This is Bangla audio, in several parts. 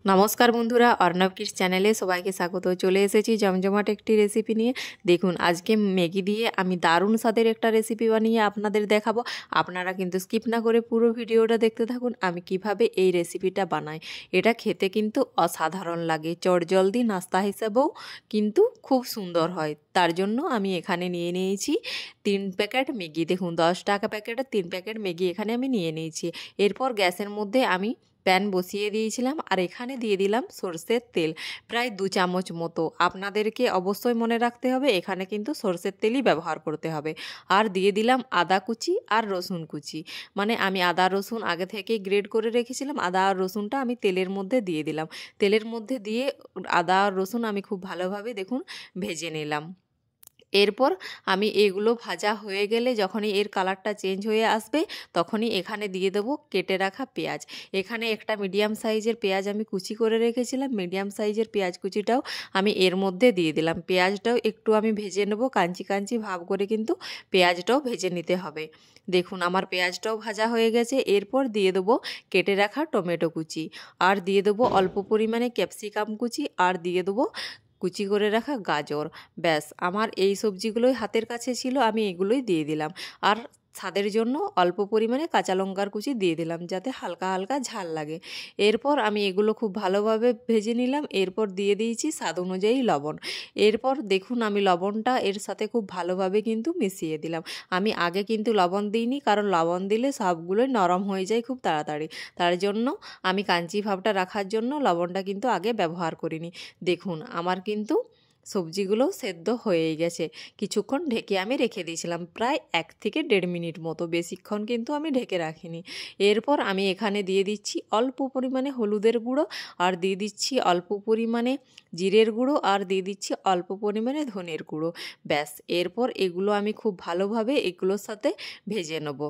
নমস্কার বন্ধুরা, অর্ণব কিডস চ্যানেলে সবাইকে স্বাগত। চলে এসেছি জমজমাট একটি রেসিপি নিয়ে। দেখুন, আজকে ম্যাগি দিয়ে আমি দারুণ স্বাদের একটা রেসিপি বানিয়ে আপনাদের দেখাবো। আপনারা কিন্তু স্কিপ না করে পুরো ভিডিওটা দেখতে থাকুন আমি কিভাবে এই রেসিপিটা বানাই। এটা খেতে কিন্তু অসাধারণ লাগে, চটজলদি নাস্তা হিসেবেও কিন্তু খুব সুন্দর হয়। তার জন্য আমি এখানে নিয়ে নিয়েছি 3 প্যাকেট ম্যাগি। দেখুন, 10 টাকা প্যাকেটের 3 প্যাকেট ম্যাগি এখানে আমি নিয়ে নিয়েছি। এরপর গ্যাসের মধ্যে আমি প্যান বসিয়ে দিয়েছিলাম আর এখানে দিয়ে দিলাম সরষের তেল, প্রায় 2 চামচ মতো। আপনাদেরকে অবশ্যই মনে রাখতে হবে এখানে কিন্তু সরষের তেলই ব্যবহার করতে হবে। আর দিয়ে দিলাম আদা কুচি আর রসুন কুচি, মানে আমি আদা রসুন আগে থেকে গ্রেড করে রেখেছিলাম। আদা আর রসুনটা আমি তেলের মধ্যে দিয়ে দিলাম। তেলের মধ্যে দিয়ে আদা আর রসুন আমি খুব ভালোভাবে দেখুন ভেজে নিলাম। এরপর আমি এগুলো ভাজা হয়ে গেলে যখনই এর কালারটা চেঞ্জ হয়ে আসবে তখনই এখানে দিয়ে দেবো কেটে রাখা পেঁয়াজ। এখানে একটা মিডিয়াম সাইজের পেঁয়াজ আমি কুচি করে রেখেছিলাম। মিডিয়াম সাইজের পেঁয়াজ কুচিটাও আমি এর মধ্যে দিয়ে দিলাম। পেঁয়াজটাও একটু আমি ভেজে নেবো, কাঞ্চি কাঞ্চি ভাব করে কিন্তু পেঁয়াজটাও ভেজে নিতে হবে। দেখুন, আমার পেঁয়াজটাও ভাজা হয়ে গেছে। এরপর দিয়ে দেবো কেটে রাখা টমেটো কুচি, আর দিয়ে দেবো অল্প পরিমাণে ক্যাপসিকাম কুচি, আর দিয়ে দেবো কুচি করে রাখা গাজর। ব্যাস, আমার এই সবজিগুলোই হাতের কাছে ছিল, আমি এগুলোই দিয়ে দিলাম। আর স্বাদের জন্য অল্প পরিমাণে কাঁচা লঙ্কার কুচি দিয়ে দিলাম, যাতে হালকা হালকা ঝাল লাগে। এরপর আমি এগুলো খুব ভালোভাবে ভেজে নিলাম। এরপর দিয়ে দিয়েছি স্বাদ অনুযায়ী লবণ। এরপর দেখুন, আমি লবণটা এর সাথে খুব ভালোভাবে কিন্তু মিশিয়ে দিলাম। আমি আগে কিন্তু লবণ দিইনি, কারণ লবণ দিলে সবগুলোই নরম হয়ে যায় খুব তাড়াতাড়ি। তার জন্য আমি কাঞ্চি ভাবটা রাখার জন্য লবণটা কিন্তু আগে ব্যবহার করিনি। দেখুন, আমার কিন্তু সবজিগুলো সেদ্ধ হয়েই গেছে। কিছুক্ষণ ঢেকে আমি রেখে দিয়েছিলাম, প্রায় 1 থেকে 1.5 মিনিট মতো, বেশিক্ষণ কিন্তু আমি ঢেকে রাখিনি। এরপর আমি এখানে দিয়ে দিচ্ছি অল্প পরিমাণে হলুদের গুঁড়ো, আর দিয়ে দিচ্ছি অল্প পরিমাণে জিরের গুঁড়ো, আর দিয়ে দিচ্ছি অল্প পরিমাণে ধনের গুঁড়ো। ব্যাস, এরপর এগুলো আমি খুব ভালোভাবে এগুলোর সাথে ভেজে নেব,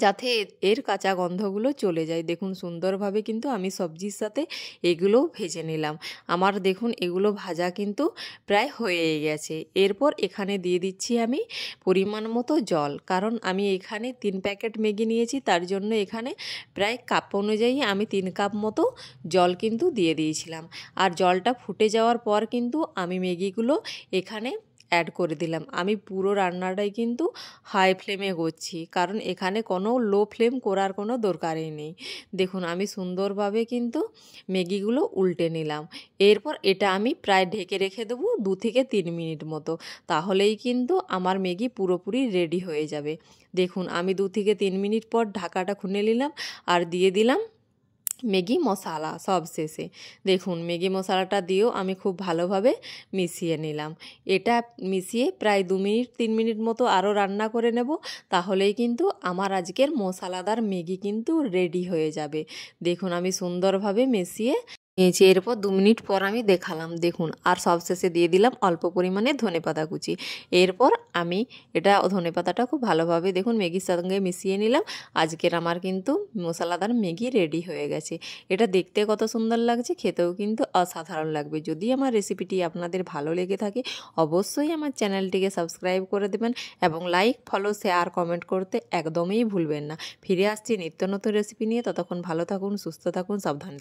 যাতে এর কাঁচা গন্ধগুলো চলে যায়। দেখুন, সুন্দরভাবে কিন্তু আমি সবজির সাথে এগুলো ভেজে নিলাম। আমার দেখুন এগুলো ভাজা কিন্তু প্রায় হয়েই গেছে। এরপর এখানে দিয়ে দিচ্ছি আমি পরিমাণ মতো জল, কারণ আমি এখানে 3 প্যাকেট ম্যাগি নিয়েছি, তার জন্য এখানে প্রায় কাপ অনুযায়ী আমি 3 কাপ মতো জল কিন্তু দিয়ে দিয়েছিলাম। আর জলটা ফুটে যাওয়ার পর কিন্তু আমি ম্যাগিগুলো এখানে অ্যাড করে দিলাম। আমি পুরো রান্নাটাই কিন্তু হাই ফ্লেমে করছি, কারণ এখানে কোনো লো ফ্লেম করার কোনো দরকারই নেই। দেখুন, আমি সুন্দরভাবে কিন্তু ম্যাগিগুলো উল্টে নিলাম। এরপর এটা আমি প্রায় ঢেকে রেখে দেবো 2 থেকে 3 মিনিট মতো, তাহলেই কিন্তু আমার ম্যাগি পুরোপুরি রেডি হয়ে যাবে। দেখুন, আমি 2 থেকে 3 মিনিট পর ঢাকাটা খুলে নিলাম আর দিয়ে দিলাম ম্যাগি মশলা সব শেষে। দেখুন, ম্যাগি মশলাটা দিয়েও আমি খুব ভালোভাবে মিশিয়ে নিলাম। এটা মিশিয়ে প্রায় 2 মিনিট 3 মিনিট মতো আরও রান্না করে নেব, তাহলেই কিন্তু আমার আজকের মশলাদার ম্যাগি কিন্তু রেডি হয়ে যাবে। দেখুন, আমি সুন্দরভাবে মিশিয়ে নিয়েছি। এরপর 2 মিনিট পর আমি দেখালাম। দেখুন, আর সবশেষে দিয়ে দিলাম অল্প পরিমাণে ধনেপাতা কুচি। এরপর আমি এটা ধনেপাতাটা খুব ভালোভাবে দেখুন ম্যাগির সঙ্গে মিশিয়ে নিলাম। আজকের আমার কিন্তু মশলাদার ম্যাগি রেডি হয়ে গেছে। এটা দেখতে কত সুন্দর লাগছে, খেতেও কিন্তু অসাধারণ লাগবে। যদি আমার রেসিপিটি আপনাদের ভালো লেগে থাকে অবশ্যই আমার চ্যানেলটিকে সাবস্ক্রাইব করে দেবেন, এবং লাইক, ফলো, শেয়ার, কমেন্ট করতে একদমই ভুলবেন না। ফিরে আসছি নিত্য নতুন রেসিপি নিয়ে। ততক্ষণ ভালো থাকুন, সুস্থ থাকুন, সাবধানে থাকুন।